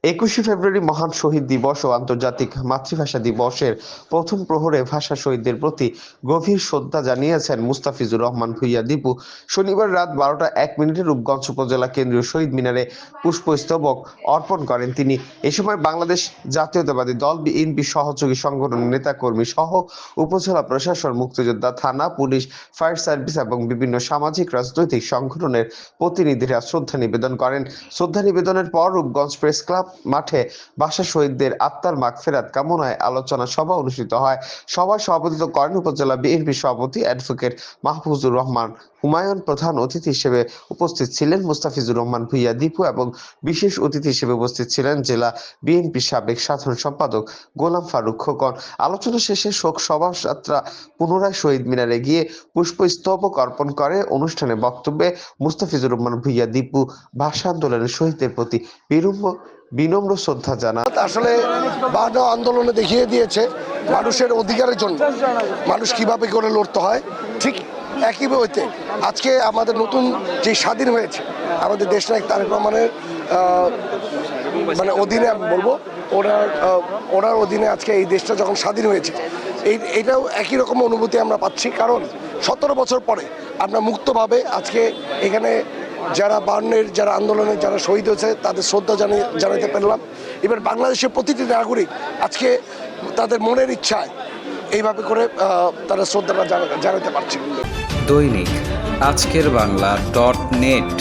21শে ফেব্রুয়ারি মহান শহীদ দিবস ও আন্তর্জাতিক মাতৃভাষা দিবসের প্রথম প্রহরে ভাষা শহীদদের প্রতি গভীর শ্রদ্ধা জানিয়েছেন মুস্তাফিজুর রহমান ভূঁইয়া দীপু। শনিবার রাত 12:01 রূপগঞ্জ উপজেলা কেন্দ্রীয় শহীদ মিনারে পুষ্পস্তবক অর্পণ করেন তিনি। এ সময় বাংলাদেশ জাতীয়তাবাদী দল বিএনপি সহযোগী সংগঠনের নেতাকর্মী সহ উপজেলা প্রশাসন, মুক্তিযোদ্ধা, থানা, পুলিশ, ফায়ার সার্ভিস এবং বিভিন্ন সামাজিক রাজনৈতিক সংগঠনের প্রতিনিধিরা শ্রদ্ধা নিবেদন করেন। শ্রদ্ধা নিবেদনের পর রূপগঞ্জ প্রেস ক্লাব মাঠে ভাষা শহীদদের আত্মার মাগফিরাত কামনায় আলোচনা সভা অনুষ্ঠিত হয়। সভায় সভাপতিত্ব করেন উপজেলা বিএনপি সভাপতি অ্যাডভোকেট মাহফুজুর রহমান হুমায়ুন। প্রধান অতিথি হিসেবে উপস্থিত ছিলেন মুস্তাফিজুর রহমান ভূঁইয়া দীপু এবং বিশেষ অতিথি হিসেবে উপস্থিত ছিলেন জেলা বিএনপি সাবেক সাধারণ সম্পাদক গোলাম ফারুক খোকন। আলোচনা শেষে শোক শোভাযাত্রা পুনরায় শহীদ মিনারে গিয়ে পুষ্পস্তবক অর্পণ করে। অনুষ্ঠানে বক্তব্যে মুস্তাফিজুর রহমান ভূঁইয়া দীপু ভাষা আন্দোলনের শহীদদের প্রতি বিনম্র শ্রদ্ধা জানান। আসলে বাংলা আন্দোলনে দেখিয়ে দিয়েছে মানুষের অধিকারের জন্য মানুষ কিভাবে করে লড়তে হয়। ঠিক একই বইতে আজকে আমাদের নতুন যে স্বাধীন হয়েছে আমাদের দেশনায়ক তারেক রহমানের অধীনে আমি বলবো ওনার অধীনে আজকে এই দেশটা যখন স্বাধীন হয়েছে এটাও একই রকম অনুভূতি আমরা পাচ্ছি। কারণ 17 বছর পরে আমরা মুক্তভাবে আজকে এখানে যারা যারা আন্দোলনে যারা শহীদ হয়েছে তাদের শ্রদ্ধা জানাতে পারলাম। এবার বাংলাদেশের প্রতিটি নাগরিক আজকে তাদের মনের ইচ্ছায় এইভাবে করে তারা শ্রদ্ধাটা জানাতে পারছে। দৈনিক আজকের বাংলা .net